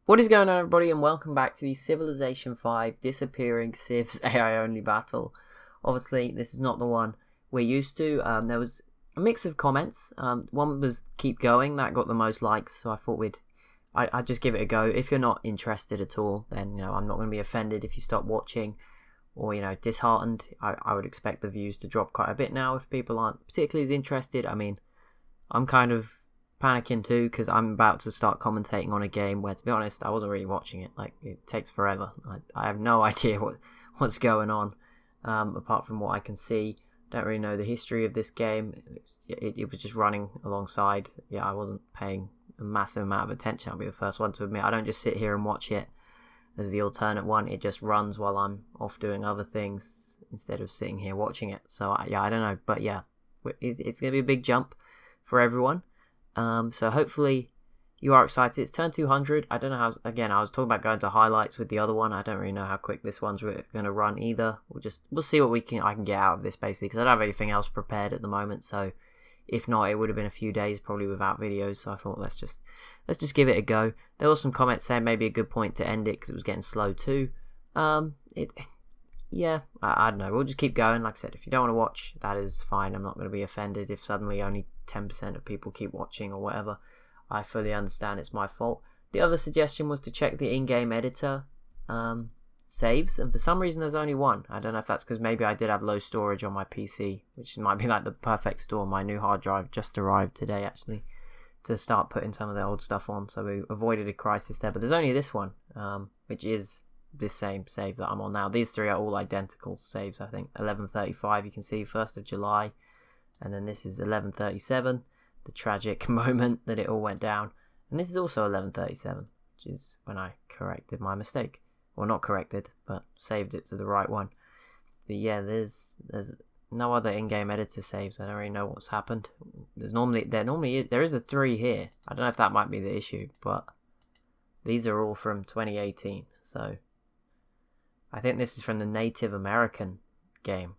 What is going on, everybody, and welcome back to the Civilization 5 Disappearing Civs AI Only Battle. Obviously, this is not the one we're used to. There was a mix of comments. One was keep going, that got the most likes, so I thought I'd just give it a go. If you're not interested at all, then I'm not going to be offended if you stop watching or disheartened. I would expect the views to drop quite a bit now if people aren't particularly as interested. I mean, I'm kind of panicking too because I'm about to start commentating on a game where, to be honest, I wasn't really watching it. Like, it takes forever. I have no idea what's going on, apart from what I can see. Don't really know the history of this game. It was just running alongside. Yeah, I wasn't paying a massive amount of attention. I'll be the first one to admit. I don't just sit here and watch it as the alternate one. It just runs while I'm off doing other things instead of sitting here watching it. So yeah, I don't know, but yeah, it's going to be a big jump for everyone. So hopefully you are excited. It's turn 200. I don't know how, again, I was talking about going to highlights with the other one. I don't really know how quick this one's going to run either. We'll see what I can get out of this, basically, because I don't have anything else prepared at the moment. So if not, it would have been a few days probably without videos. So I thought let's just give it a go. There was some comments saying maybe a good point to end it because it was getting slow too. Yeah, I don't know. We'll just keep going. Like I said, if you don't want to watch, that is fine. I'm not going to be offended if suddenly only 10% of people keep watching or whatever. I fully understand it's my fault. The other suggestion was to check the in-game editor saves, and for some reason there's only one. I don't know if that's because maybe I did have low storage on my PC, which might be like the perfect storm. My new hard drive just arrived today, actually, to start putting some of the old stuff on, so we avoided a crisis there. But there's only this one, which is this same save that I'm on now. These three are all identical saves, I think. 11:35, you can see, 1st of July. And then this is 11:37, the tragic moment that it all went down. And this is also 11:37, which is when I corrected my mistake. Well, not corrected, but saved it to the right one. But yeah, there's no other in-game editor saves. I don't really know what's happened. There is a 3 here. I don't know if that might be the issue, but these are all from 2018. So I think this is from the Native American game.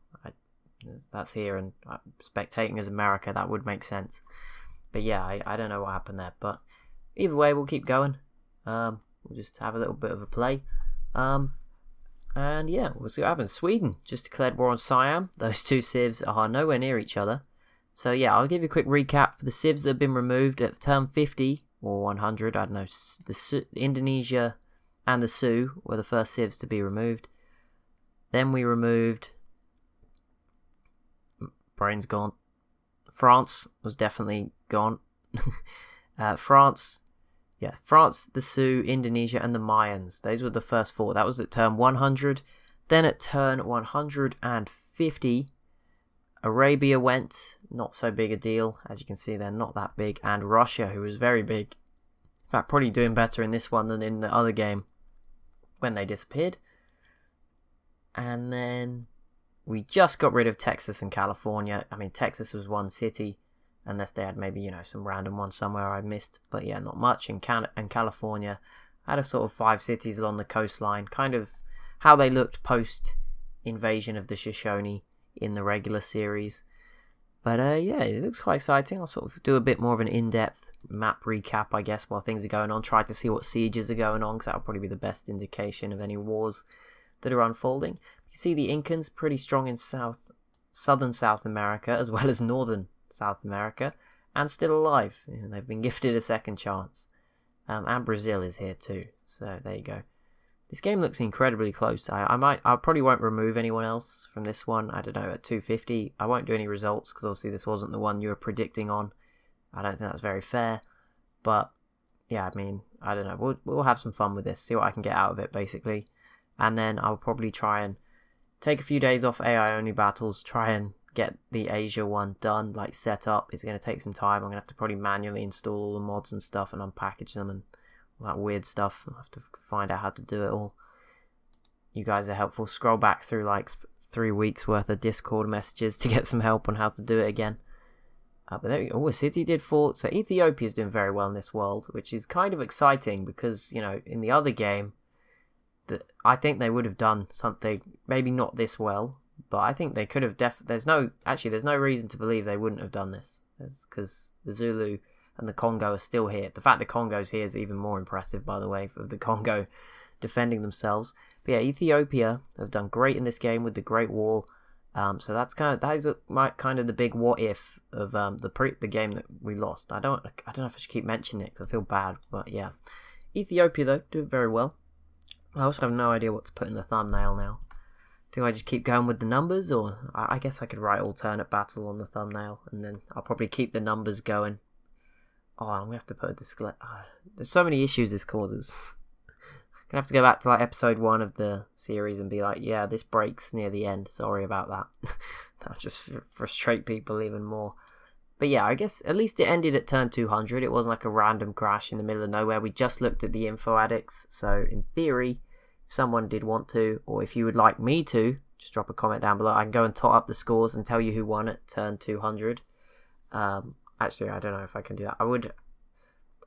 That's here, and spectating as America, that would make sense. But yeah, I don't know what happened there. But either way, we'll keep going. We'll just have a little bit of a play. And yeah, we'll see what happens. Sweden just declared war on Siam. Those two civs are nowhere near each other. So yeah, I'll give you a quick recap for the civs that have been removed at turn 50 or 100. I don't know. Indonesia and the Sioux were the first civs to be removed. Then we removed... Brain's gone. France was definitely gone. France, the Sioux, Indonesia, and the Mayans. Those were the first 4. That was at turn 100. Then at turn 150, Arabia went. Not so big a deal. As you can see, they're not that big. And Russia, who was very big. In fact, probably doing better in this one than in the other game when they disappeared. And then we just got rid of Texas and California. I mean, Texas was one city, unless they had maybe, some random one somewhere I missed. But yeah, not much. And California had a sort of 5 cities along the coastline, kind of how they looked post-invasion of the Shoshone in the regular series. But yeah, it looks quite exciting. I'll sort of do a bit more of an in-depth map recap, I guess, while things are going on. Try to see what sieges are going on, because that'll probably be the best indication of any wars that are unfolding. You see the Incans pretty strong in southern South America as well as northern South America, and still alive. They've been gifted a second chance. And Brazil is here too. So there you go. This game looks incredibly close. I probably won't remove anyone else from this one. I don't know, at 250. I won't do any results because obviously this wasn't the one you were predicting on. I don't think that's very fair. But yeah, I mean, I don't know. We'll have some fun with this. See what I can get out of it, basically. And then I'll probably try and take a few days off AI only battles, try and get the Asia one done, like set up. It's going to take some time. I'm going to have to probably manually install all the mods and stuff and unpackage them and all that weird stuff. I'll have to find out how to do it all. You guys are helpful. Scroll back through like 3 weeks worth of Discord messages to get some help on how to do it again. But there we go. A city did fall. So Ethiopia is doing very well in this world, which is kind of exciting because, in the other game, I think they would have done something, maybe not this well, but I think they could have there's no reason to believe they wouldn't have done this, because the Zulu and the Congo are still here. The fact the Congo's here is even more impressive, by the way, of the Congo defending themselves. But yeah, Ethiopia have done great in this game with the Great Wall. So that is kind of the big what if of the game that we lost. I don't know if I should keep mentioning it because I feel bad, but yeah, Ethiopia though do it very well. I also have no idea what to put in the thumbnail now. Do I just keep going with the numbers, or I guess I could write alternate battle on the thumbnail, and then I'll probably keep the numbers going. Oh, I'm gonna have to put a disclaimer. There's so many issues this causes. I'm gonna have to go back to like episode 1 of the series and be like, yeah, this breaks near the end. Sorry about that. That'll just frustrate people even more. But yeah, I guess at least it ended at turn 200. It wasn't like a random crash in the middle of nowhere. We just looked at the info addicts. So in theory, if someone did want to, or if you would like me to, just drop a comment down below. I can go and tot up the scores and tell you who won at turn 200. Actually, I don't know if I can do that.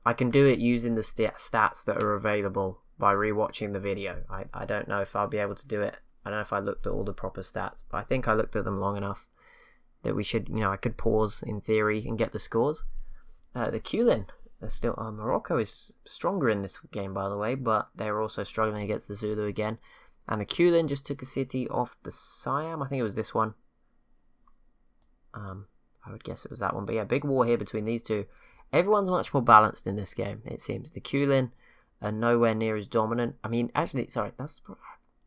I can do it using the stats that are available by rewatching the video. I don't know if I'll be able to do it. I don't know if I looked at all the proper stats, but I think I looked at them long enough that we should, I could pause in theory and get the scores. The Kulin are still, Morocco is stronger in this game, by the way, but they're also struggling against the Zulu again. And the Kulin just took a city off the Siam. I think it was this one. I would guess it was that one, but yeah, big war here between these two. Everyone's much more balanced in this game, it seems. The Kulin are nowhere near as dominant. I mean, actually, sorry,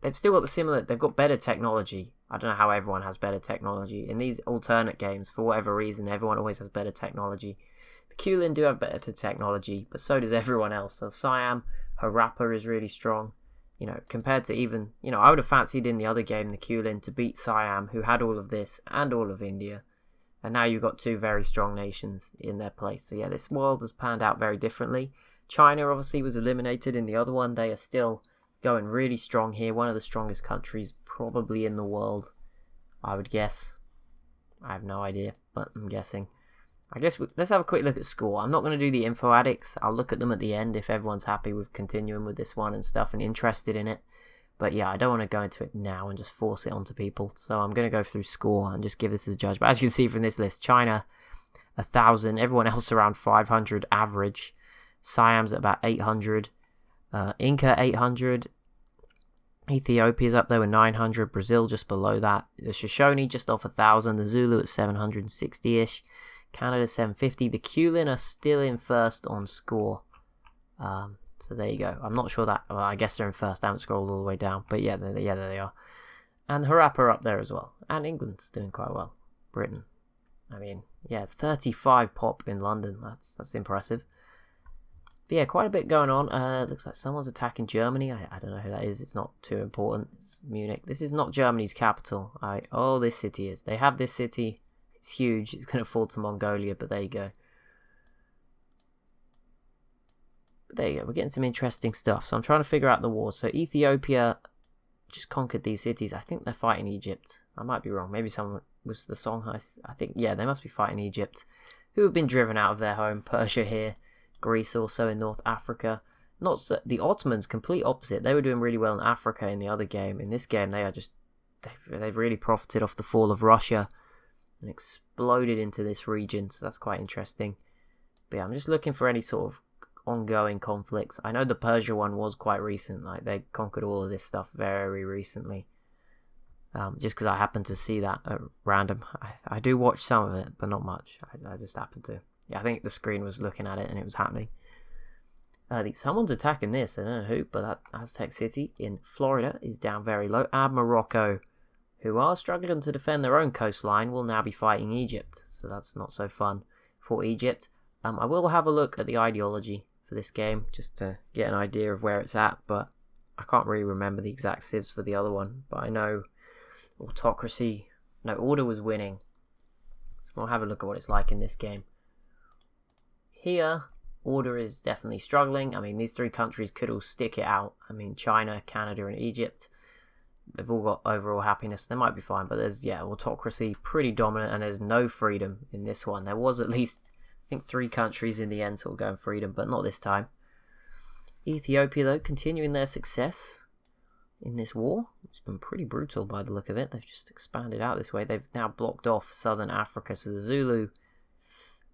they've still got they've got better technology. I don't know how everyone has better technology. In these alternate games, for whatever reason, everyone always has better technology. The Kulin do have better technology, but so does everyone else. So Siam, Harappa is really strong. Compared to even, I would have fancied in the other game, the Kulin, to beat Siam, who had all of this and all of India. And now you've got two very strong nations in their place. So yeah, this world has panned out very differently. China obviously was eliminated in the other one. They are still going really strong here. One of the strongest countries probably in the world, I would guess. I have no idea, but I'm guessing. I guess let's have a quick look at score. I'm not going to do the info addicts. I'll look at them at the end if everyone's happy with continuing with this one and stuff and interested in it. But yeah, I don't want to go into it now and just force it onto people. So I'm going to go through score and just give this as a judge. But as you can see from this list, China, 1,000. Everyone else around 500 average. Siam's at about 800. Inca, 800. Ethiopia's up there with 900. Brazil just below that. The Shoshone just off 1,000. The Zulu at 760-ish. Canada, 750. The Kulin are still in first on score. So there you go. I'm not sure that. Well, I guess they're in first. I haven't scrolled all the way down. But yeah, there they are. And Harappa up there as well. And England's doing quite well. Britain. I mean, yeah, 35 pop in London. That's impressive. But yeah, quite a bit going on. Looks like someone's attacking Germany. I don't know who that is. It's not too important. It's Munich. This is not Germany's capital. Oh, this city is. They have this city. It's huge. It's going to fall to Mongolia, but there you go. But there you go. We're getting some interesting stuff. So I'm trying to figure out the wars. So Ethiopia just conquered these cities. I think they're fighting Egypt. I might be wrong. Maybe someone was the Songhai. I think, yeah, they must be fighting Egypt, who have been driven out of their home. Persia here. Greece also in North Africa. Not so, the Ottomans, complete opposite. They were doing really well in Africa in the other game. In this game, they are just they've really profited off the fall of Russia and exploded into this region. So that's quite interesting. But yeah, I'm just looking for any sort of ongoing conflicts. I know the Persia one was quite recent. Like they conquered all of this stuff very recently. Just because I happened to see that at random. I do watch some of it, but not much. I just happened to. Yeah, I think the screen was looking at it and it was happening. Someone's attacking this. I don't know who, but that Aztec city in Florida is down very low. And Morocco, who are struggling to defend their own coastline, will now be fighting Egypt. So that's not so fun for Egypt. I will have a look at the ideology for this game just to get an idea of where it's at, but I can't really remember the exact civs for the other one. But I know autocracy, no, order was winning. So we'll have a look at what it's like in this game. Here, order is definitely struggling. I mean, these three countries could all stick it out. I mean, China, Canada, and Egypt, they've all got overall happiness. They might be fine, but there's, autocracy pretty dominant, and there's no freedom in this one. There was at least, I think, 3 countries in the end sort of going freedom, but not this time. Ethiopia, though, continuing their success in this war. It's been pretty brutal by the look of it. They've just expanded out this way. They've now blocked off southern Africa, so the Zulu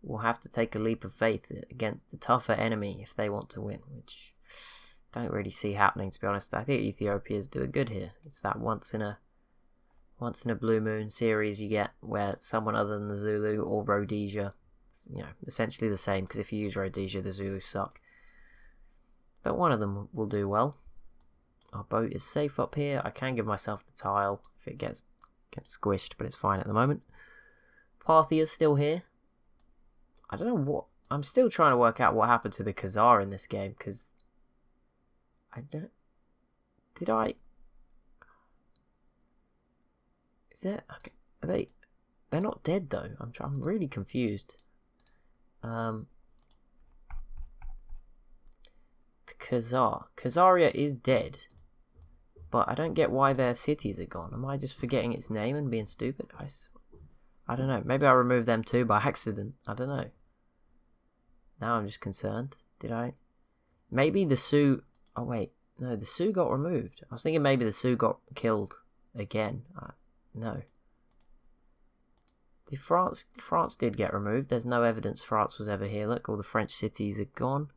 will have to take a leap of faith against a tougher enemy if they want to win, which I don't really see happening, to be honest. I think Ethiopia is doing good here. It's that once in a blue moon series you get where someone other than the Zulu or Rhodesia, essentially the same, because if you use Rhodesia, the Zulus suck. But one of them will do well. Our boat is safe up here. I can give myself the tile if it gets squished, but it's fine at the moment. Parthia's still here. I don't know what... I'm still trying to work out what happened to the Khazar in this game, because... I don't... Did I... Is there... Okay. Are they... They're not dead, though. I'm really confused. The Khazar. Khazaria is dead. But I don't get why their cities are gone. Am I just forgetting its name and being stupid? I don't know. Maybe I removed them too by accident. I don't know. Now I'm just concerned. Did I? Maybe the Sioux... Oh, wait. No, the Sioux got removed. I was thinking maybe the Sioux got killed again. No. Did France did get removed. There's no evidence France was ever here. Look, all the French cities are gone.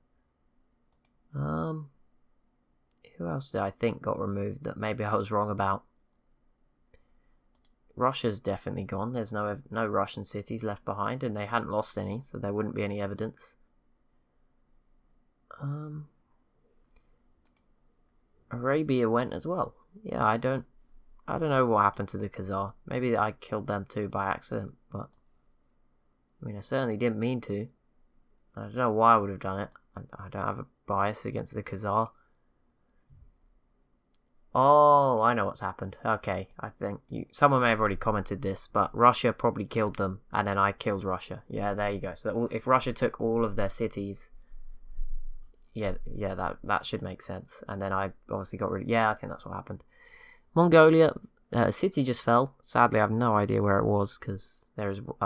Who else did I think got removed that maybe I was wrong about? Russia's definitely gone. There's no Russian cities left behind, and they hadn't lost any, so there wouldn't be any evidence. Arabia went as well. Yeah, I don't know what happened to the Khazar. Maybe I killed them too by accident, but I mean, I certainly didn't mean to. I don't know why I would have done it. I don't have a bias against the Khazar. Oh, I know what's happened. Okay, I think someone may have already commented this, but Russia probably killed them, and then I killed Russia. Yeah, there you go. So if Russia took all of their cities, yeah, that should make sense. And then I obviously got rid of... Yeah, I think that's what happened. Mongolia, a city just fell. Sadly, I have no idea where it was, because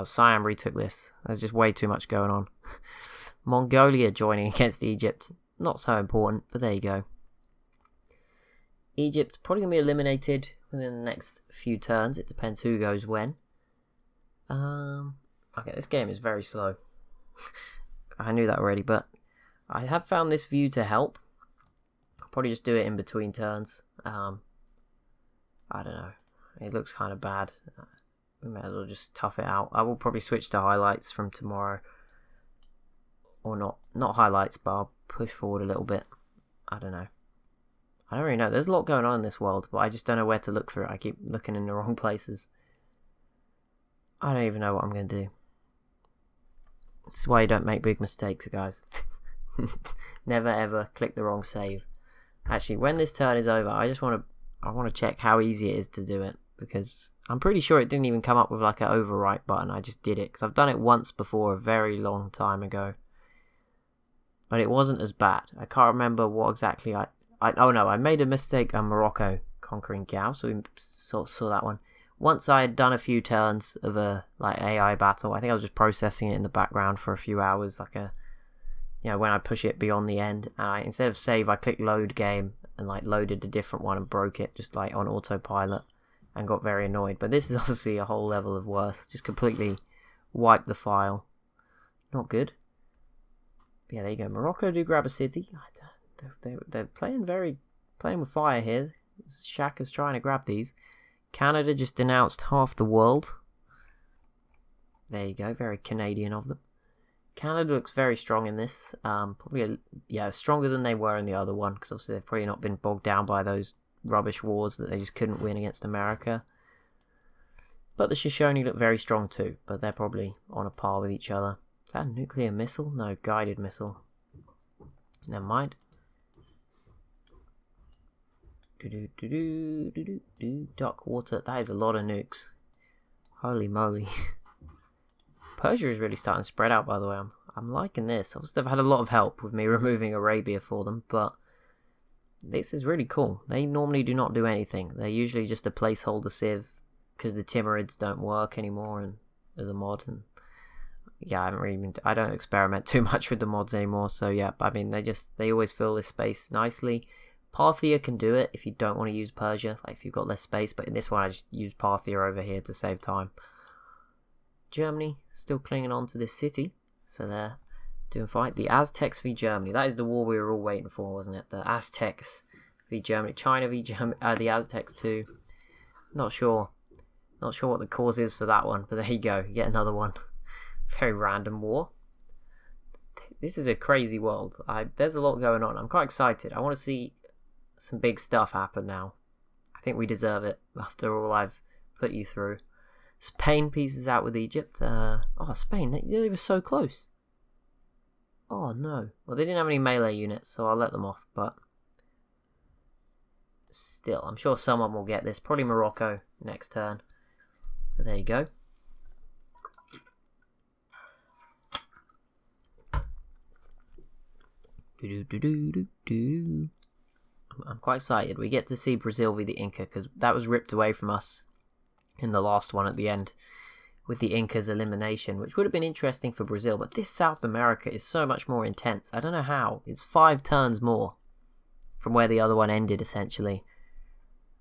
Siam retook this. There's just way too much going on. Mongolia joining against Egypt. Not so important, but there you go. Egypt's probably going to be eliminated within the next few turns. It depends who goes when. Okay, this game is very slow. I knew that already, but I have found this view to help. I'll probably just do it in between turns. I don't know. It looks kind of bad. We may as well just tough it out. I will probably switch to highlights from tomorrow. Or not highlights, but I'll push forward a little bit. I don't know. I don't really know. There's a lot going on in this world, but I just don't know where to look for it. I keep looking in the wrong places. I don't even know what I'm going to do. This is why you don't make big mistakes, guys. Never ever click the wrong save. Actually, when this turn is over, I want to check how easy it is to do it, because I'm pretty sure it didn't even come up with like an overwrite button. I just did it because I've done it once before, a very long time ago. But it wasn't as bad. I can't remember what exactly oh no, I made a mistake on Morocco conquering Gao, so we saw that one. Once I had done a few turns of a AI battle, I think I was just processing it in the background for a few hours, when I push it beyond the end, and instead of save, I clicked load game and loaded a different one and broke it just on autopilot and got very annoyed. But this is obviously a whole level of worse. Just completely wiped the file. Not good. But yeah, there you go. Morocco do grab a city. They're playing with fire here. Shaka's trying to grab these. Canada just denounced half the world. There you go. Very Canadian of them. Canada looks very strong in this. Probably, stronger than they were in the other one, because obviously they've probably not been bogged down by those rubbish wars that they just couldn't win against America. But the Shoshone look very strong too, but they're probably on a par with each other. Is that a nuclear missile? No, guided missile. Never mind. Duck water. That is a lot of nukes. Holy moly. Persia is really starting to spread out, by the way. I'm liking this. Obviously, they've had a lot of help with me removing Arabia for them, but this is really cool. They normally do not do anything. They're usually just a placeholder civ, because the Timurids don't work anymore and as a mod. And yeah, I don't experiment too much with the mods anymore. So yeah, I mean, they always fill this space nicely. Parthia can do it if you don't want to use Persia, if you've got less space, but in this one I just use Parthia over here to save time. Germany still clinging on to this city. So they're doing fine. The Aztecs v Germany. That is the war we were all waiting for, wasn't it? The Aztecs v Germany. China v Germany. The Aztecs too. Not sure. Not sure what the cause is for that one, but there you go. You get another one. Very random war. This is a crazy world. There's a lot going on. I'm quite excited. I want to see some big stuff happen now. I think we deserve it after all I've put you through. Spain pieces out with Egypt. Spain, they were so close. Oh no. Well, they didn't have any melee units, so I'll let them off, but still, I'm sure someone will get this. Probably Morocco next turn. But there you go. I'm quite excited. We get to see Brazil v the Inca, because that was ripped away from us in the last one at the end with the Inca's elimination, which would have been interesting for Brazil, but this South America is so much more intense. I don't know how. It's 5 turns more from where the other one ended, essentially.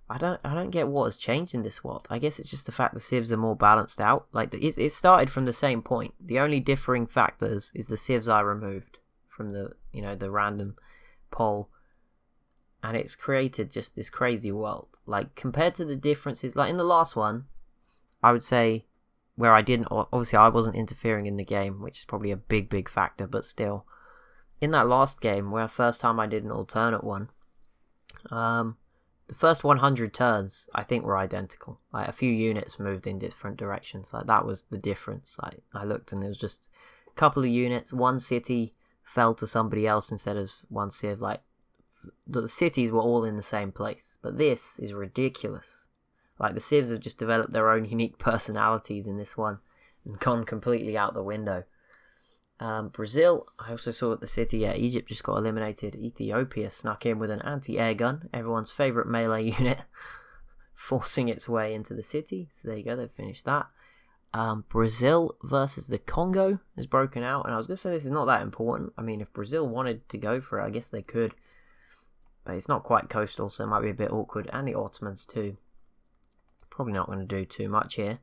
I don't get what has changed in this world. I guess it's just the fact the civs are more balanced out. Like, it started from the same point. The only differing factors is the civs I removed from the random poll, and it's created just this crazy world. Like, compared to the differences, like in the last one, I would say, where I didn't, obviously I wasn't interfering in the game, which is probably a big factor, but still, in that last game, where the first time I did an alternate one, the first 100 turns I think were identical. Like, a few units moved in different directions. Like, that was the difference. Like, I looked and there was just a couple of units. One city fell to somebody else instead of one civ. Like, the cities were all in the same place, but this is ridiculous. Like, the civs have just developed their own unique personalities in this one and gone completely out the window. Brazil, I also saw at the city, Egypt just got eliminated. Ethiopia snuck in with an anti-air gun, everyone's favourite melee unit, forcing its way into the city. So there you go, they've finished that. Brazil versus the Congo has broken out, and I was going to say this is not that important. I mean, if Brazil wanted to go for it, I guess they could, but it's not quite coastal, so it might be a bit awkward. And the Ottomans too. Probably not going to do too much here.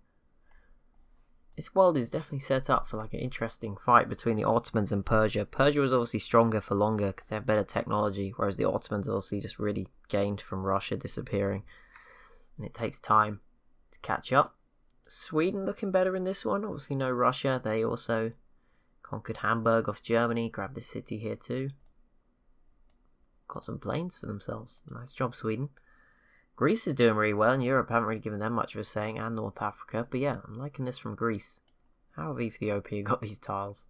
This world is definitely set up for like an interesting fight between the Ottomans and Persia. Persia was obviously stronger for longer because they have better technology, whereas the Ottomans obviously just really gained from Russia disappearing, and it takes time to catch up. Sweden looking better in this one. Obviously no Russia. They also conquered Hamburg off Germany, grabbed this city here too. Got some planes for themselves. Nice job, Sweden. Greece is doing really well, and Europe haven't really given them much of a saying, and North Africa. But yeah, I'm liking this from Greece. How have Ethiopia got these tiles?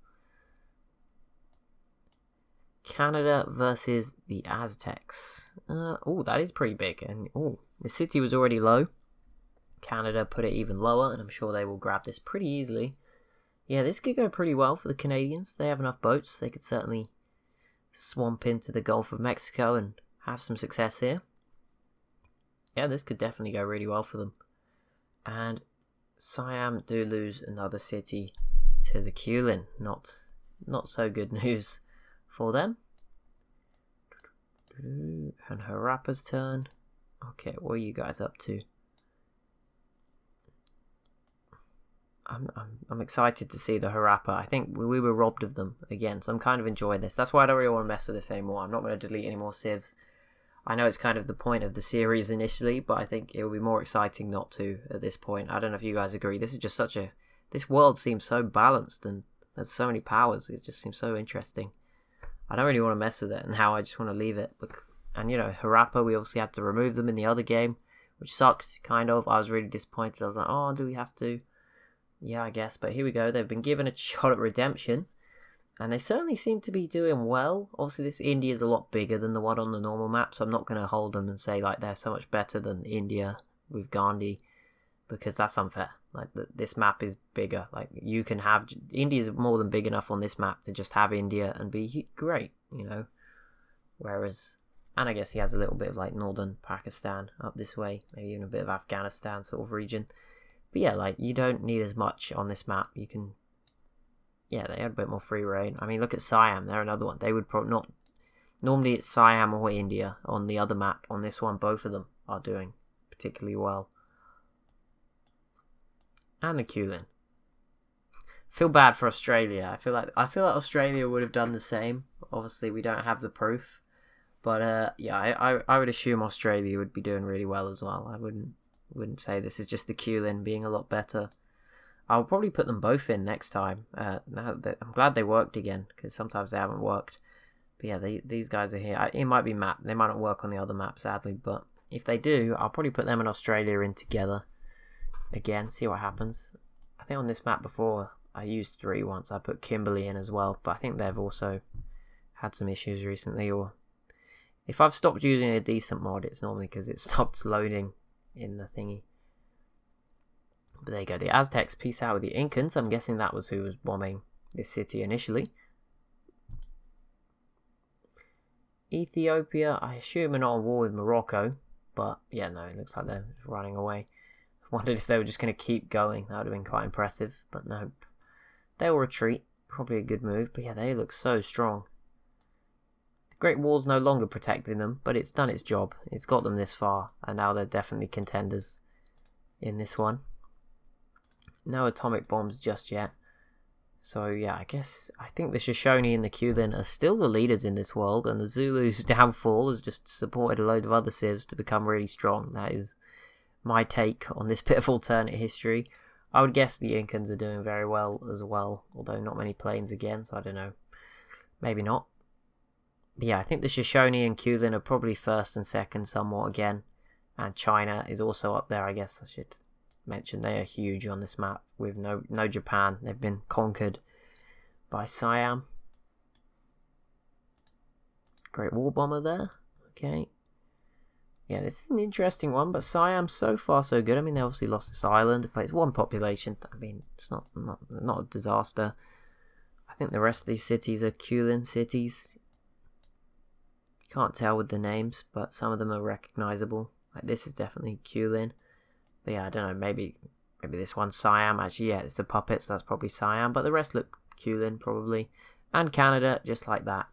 Canada versus the Aztecs. That is pretty big. And the city was already low. Canada put it even lower, and I'm sure they will grab this pretty easily. Yeah, this could go pretty well for the Canadians. They have enough boats. They could certainly swamp into the Gulf of Mexico and have some success here. Yeah, this could definitely go really well for them. And Siam do lose another city to the Kulin. Not so good news for them. And Harapa's turn. Okay, what are you guys up to? I'm excited to see the Harappa. I think we were robbed of them again, so I'm kind of enjoying this. That's why I don't really want to mess with this anymore. I'm not going to delete any more civs. I know it's kind of the point of the series initially, but I think it will be more exciting not to at this point. I don't know if you guys agree. This is just this world seems so balanced and there's so many powers. It just seems so interesting. I don't really want to mess with it, and now I just want to leave it. And Harappa, we obviously had to remove them in the other game, which sucked, kind of. I was really disappointed. I was like, oh, do we have to? Yeah, I guess. But here we go. They've been given a shot at redemption. And they certainly seem to be doing well. Obviously, this India is a lot bigger than the one on the normal map, so I'm not going to hold them and say like they're so much better than India with Gandhi, because that's unfair. Like, this map is bigger. Like, you can have... India's more than big enough on this map to just have India and be great, Whereas... And I guess he has a little bit of, like, northern Pakistan up this way. Maybe even a bit of Afghanistan sort of region. But yeah, like, you don't need as much on this map. You can... Yeah, they had a bit more free reign. I mean, look at Siam. They're another one. They would probably not... Normally it's Siam or India on the other map. On this one, both of them are doing particularly well. And the Kulin. feel bad for Australia. I feel like Australia would have done the same. Obviously, we don't have the proof, but yeah, I would assume Australia would be doing really well as well. I wouldn't say this is just the Kulin being a lot better. I'll probably put them both in next time. I'm glad they worked again, because sometimes they haven't worked. But yeah, these guys are here. It might be map. They might not work on the other map, sadly. But if they do, I'll probably put them and Australia in together again. See what happens. I think on this map before, I used 3 once. I put Kimberley in as well. But I think they've also had some issues recently. Or if I've stopped using a decent mod, it's normally because it stopped loading in the thingy. But there you go, the Aztecs peace out with the Incans. I'm guessing that was who was bombing this city initially. Ethiopia, I assume are not at war with Morocco. But yeah, no, it looks like they're running away. I wondered if they were just going to keep going. That would have been quite impressive. But no, they'll retreat. Probably a good move. But yeah, they look so strong. The Great Wall's no longer protecting them, but it's done its job. It's got them this far. And now they're definitely contenders in this one. No atomic bombs just yet. So yeah, I think the Shoshone and the Kulin are still the leaders in this world, and the Zulu's downfall has just supported a load of other civs to become really strong. That is my take on this bit of alternate history. I would guess the Incans are doing very well as well, although not many planes again, so I don't know. Maybe not. But yeah, I think the Shoshone and Kulin are probably first and second somewhat again, and China is also up there, I guess I should mention. They are huge on this map with no Japan. They've been conquered by Siam. Great War Bomber there. Okay. Yeah, this is an interesting one, but Siam so far so good. I mean, they obviously lost this island, but it's one population. I mean, it's not a disaster. I think the rest of these cities are Kulin cities. You can't tell with the names, but some of them are recognizable. Like this is definitely Kulin. But yeah, I don't know, maybe this one's Siam. Actually, yeah, it's the puppets, that's probably Siam. But the rest look Kulin, probably. And Canada, just like that,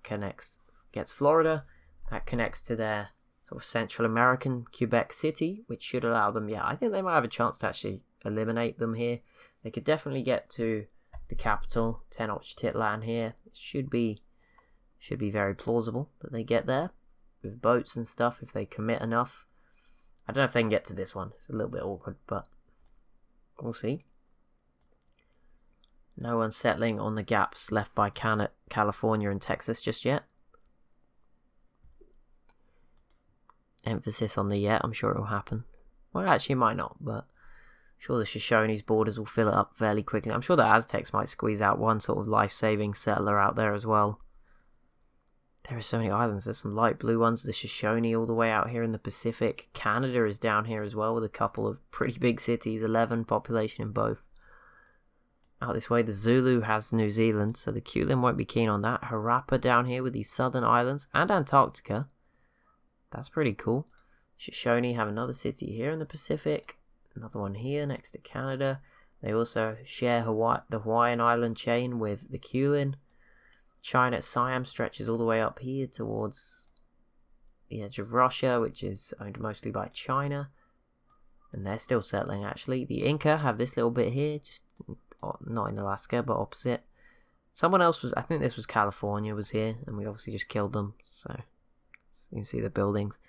gets Florida. That connects to their sort of Central American Quebec City, which should allow them, yeah, I think they might have a chance to actually eliminate them here. They could definitely get to the capital, Tenochtitlan here. It should be very plausible that they get there with boats and stuff if they commit enough. I don't know if they can get to this one. It's a little bit awkward, but we'll see. No one's settling on the gaps left by California and Texas just yet. Emphasis on the yet. I'm sure it will happen. Well, actually, it might not, but I'm sure the Shoshone's borders will fill it up fairly quickly. I'm sure the Aztecs might squeeze out one sort of life-saving settler out there as well. There are so many islands. There's some light blue ones. The Shoshone all the way out here in the Pacific. Canada is down here as well with a couple of pretty big cities. 11 population in both. Out this way, the Zulu has New Zealand, so the Kulin won't be keen on that. Europa down here with these southern islands and Antarctica. That's pretty cool. Shoshone have another city here in the Pacific. Another one here next to Canada. They also share the Hawaiian island chain with the Kulin. China, Siam stretches all the way up here towards the edge of Russia, which is owned mostly by China. And they're still settling, actually. The Inca have this little bit here, just not in Alaska, but opposite. Someone else was, I think this was California, was here, and we obviously just killed them. So you can see the buildings.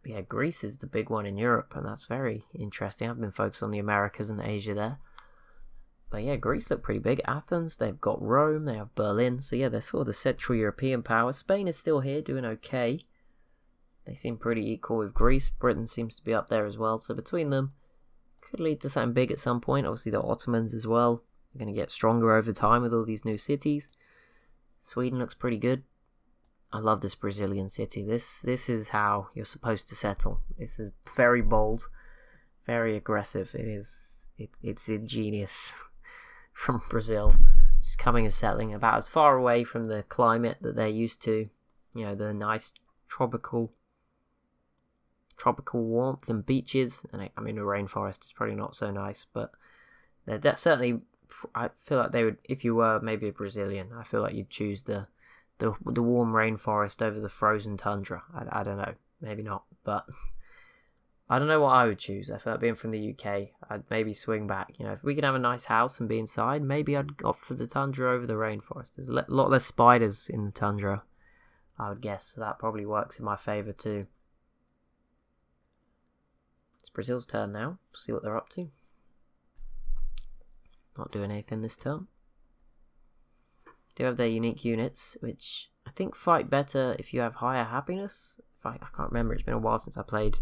But yeah, Greece is the big one in Europe, and that's very interesting. I've been focused on the Americas and Asia there. But yeah, Greece look pretty big. Athens, they've got Rome, they have Berlin. So yeah, they're sort of the Central European power. Spain is still here, doing okay. They seem pretty equal with Greece. Britain seems to be up there as well. So between them, could lead to something big at some point. Obviously the Ottomans as well. They're going to get stronger over time with all these new cities. Sweden looks pretty good. I love this Brazilian city. This is how you're supposed to settle. This is very bold, very aggressive. It's ingenious. From Brazil, just coming and settling about as far away from the climate that they're used to, you know, the nice tropical warmth and beaches. And I mean, the rainforest is probably not so nice, but they're certainly. I feel like they would, if you were maybe a Brazilian, I feel like you'd choose the warm rainforest over the frozen tundra. I don't know, maybe not, but I don't know what I would choose. I feel like being from the UK, I'd maybe swing back. You know, if we could have a nice house and be inside, maybe I'd opt for the tundra over the rainforest. There's a lot less spiders in the tundra, I would guess, so that probably works in my favour too. It's Brazil's turn now. See what they're up to. Not doing anything this turn. Do have their unique units, which I think fight better if you have higher happiness. I can't remember, it's been a while since I played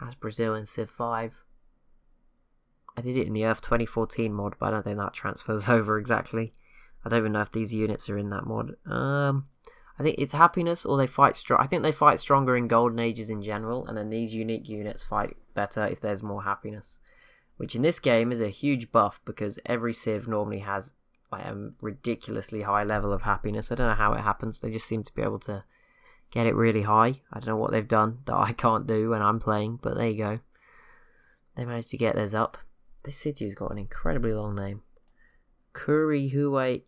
as Brazil in Civ 5. I did it in the Earth 2014 mod, but I don't think that transfers over exactly. I don't even know if these units are in that mod. I think it's happiness, or they fight strong. I think they fight stronger in Golden Ages in general, and then these unique units fight better if there's more happiness. Which in this game is a huge buff, because every Civ normally has like a ridiculously high level of happiness. I don't know how it happens. They just seem to be able to get it really high. I don't know what they've done that I can't do when I'm playing, but there you go. They managed to get theirs up. This city has got an incredibly long name. Huayura.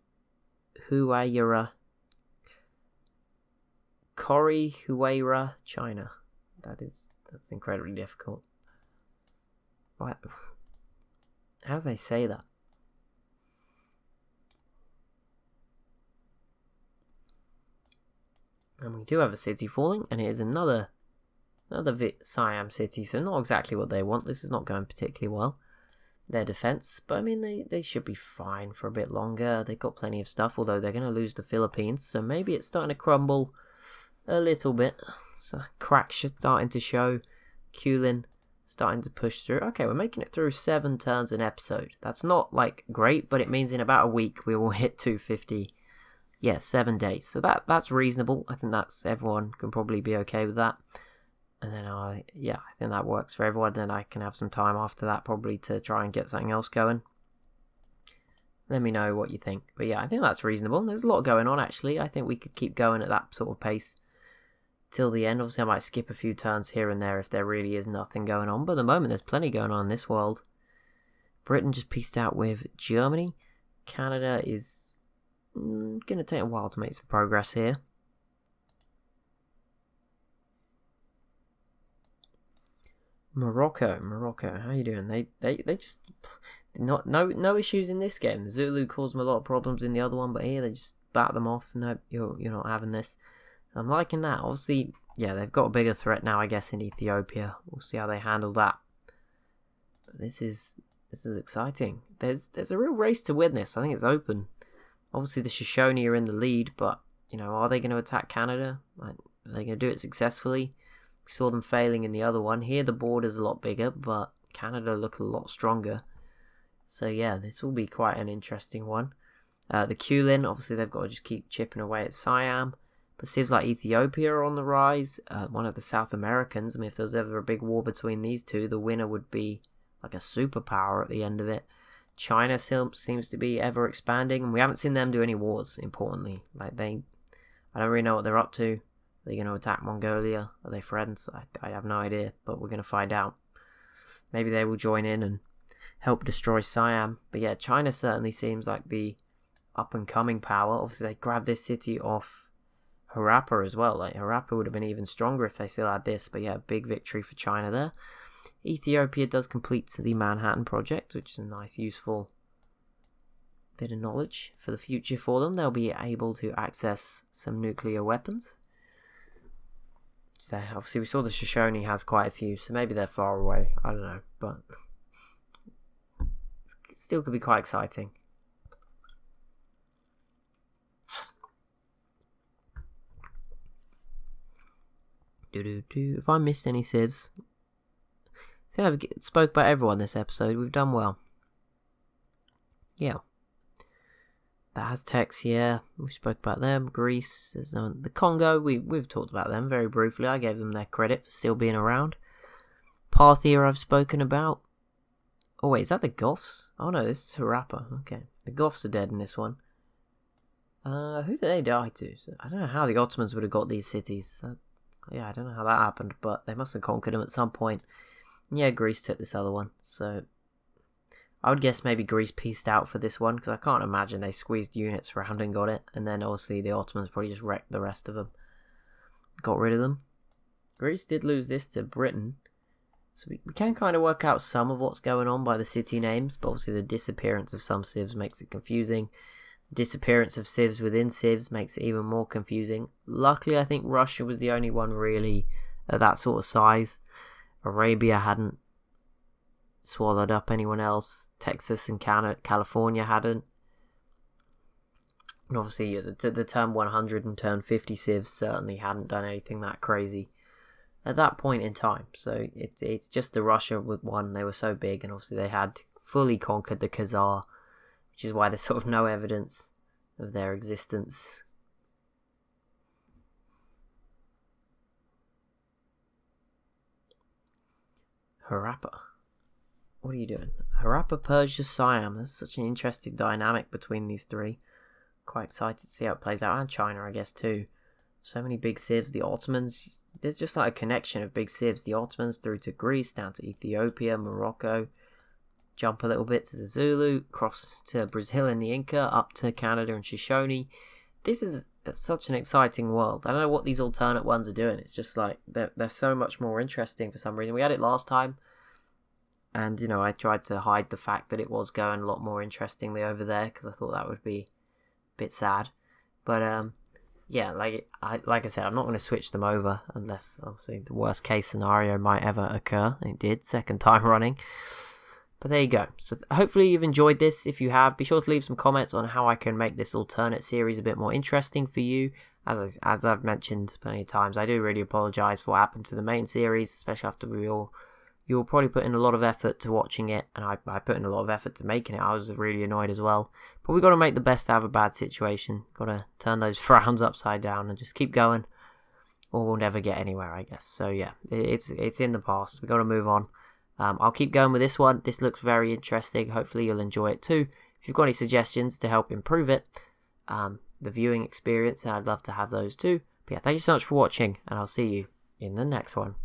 Kori Huayra, China. That's incredibly difficult. What? How do they say that? And we do have a city falling, and it is another Siam city, so not exactly what they want. This is not going particularly well, their defense, but I mean, they should be fine for a bit longer. They've got plenty of stuff, although they're going to lose the Philippines, so maybe it's starting to crumble a little bit. So cracks starting to show. Kulin starting to push through. Okay, we're making it through 7 turns an episode. That's not like great, but it means in about a week we will hit 250. Yeah, 7 days. So that's reasonable. I think everyone can probably be okay with that. And then I think that works for everyone. Then I can have some time after that probably to try and get something else going. Let me know what you think. But yeah, I think that's reasonable. There's a lot going on actually. I think we could keep going at that sort of pace till the end. Obviously I might skip a few turns here and there if there really is nothing going on. But at the moment there's plenty going on in this world. Britain just pieced out with Germany. Canada is going to take a while to make some progress here. Morocco, how you doing? They just no issues in this game. Zulu caused them a lot of problems in the other one, but here they just bat them off. No, you're not having this. So I'm liking that. Obviously, yeah, they've got a bigger threat now, I guess, in Ethiopia. We'll see how they handle that. But this is exciting. There's a real race to win this. I think it's open. Obviously, the Shoshone are in the lead, but are they going to attack Canada? Like, are they going to do it successfully? We saw them failing in the other one. Here, the border's a lot bigger, but Canada look a lot stronger. So yeah, this will be quite an interesting one. The Kulin, obviously, they've got to just keep chipping away at Siam. But seems like Ethiopia are on the rise. One of the South Americans. I mean, if there was ever a big war between these two, the winner would be like a superpower at the end of it. China seems to be ever expanding, and we haven't seen them do any wars, importantly. Like I don't really know what they're up to. Are they going to attack Mongolia? Are they friends? I have no idea, but we're going to find out. Maybe they will join in and help destroy Siam. But yeah, China certainly seems like the up-and-coming power. Obviously, they grabbed this city off Harappa as well. Like, Harappa would have been even stronger if they still had this. But yeah, big victory for China there. Ethiopia does complete the Manhattan Project, which is a nice, useful bit of knowledge for the future for them. They'll be able to access some nuclear weapons. So obviously, we saw the Shoshone has quite a few, so maybe they're far away. I don't know, but it still could be quite exciting. If I missed any civs, I think I've spoke about everyone this episode. We've done well. Yeah. That has Aztecs, yeah. We spoke about them. Greece. There's the Congo. We've talked about them very briefly. I gave them their credit for still being around. Parthia I've spoken about. Oh wait, is that the Goths? Oh no, this is Harappa. Okay. The Goths are dead in this one. Who did they die to? I don't know how the Ottomans would have got these cities. Yeah, I don't know how that happened, but they must have conquered them at some point. Yeah, Greece took this other one, so I would guess maybe Greece pieced out for this one, because I can't imagine they squeezed units around and got it, and then obviously the Ottomans probably just wrecked the rest of them. Got rid of them. Greece did lose this to Britain, So we can kind of work out some of what's going on by the city names, but obviously the disappearance of some civs makes it confusing. Disappearance of civs within civs makes it even more confusing. Luckily, I think Russia was the only one really at that sort of size. Arabia hadn't swallowed up anyone else. Texas and California hadn't. And obviously, the turn 100 and turn 50 civs certainly hadn't done anything that crazy at that point in time. So it's just the Russia with one. They were so big, and obviously they had fully conquered the Khazar, which is why there's sort of no evidence of their existence. Harappa. What are you doing? Harappa, Persia, Siam. There's such an interesting dynamic between these three. Quite excited to see how it plays out. And China, I guess, too. So many big civs. The Ottomans, there's just like a connection of big civs. The Ottomans through to Greece, down to Ethiopia, Morocco. Jump a little bit to the Zulu, cross to Brazil and the Inca, up to Canada and Shoshone. This is such an exciting world. I don't know what these alternate ones are doing. It's just like they're so much more interesting for some reason. We had it last time, and I tried to hide the fact that it was going a lot more interestingly over there because I thought that would be a bit sad. But yeah, like I said, I'm not going to switch them over unless obviously the worst case scenario might ever occur. It did, second time running. But there you go. So hopefully you've enjoyed this. If you have, be sure to leave some comments on how I can make this alternate series a bit more interesting for you. As I've mentioned plenty of times, I do really apologise for what happened to the main series, especially after you'll probably put in a lot of effort to watching it, and I put in a lot of effort to making it. I was really annoyed as well. But we've got to make the best out of a bad situation. Got to turn those frowns upside down and just keep going, or we'll never get anywhere, I guess. So yeah, it's in the past. We've got to move on. I'll keep going with this one. This looks very interesting. Hopefully you'll enjoy it too. If you've got any suggestions to help improve it, the viewing experience, I'd love to have those too. But yeah, thank you so much for watching, and I'll see you in the next one.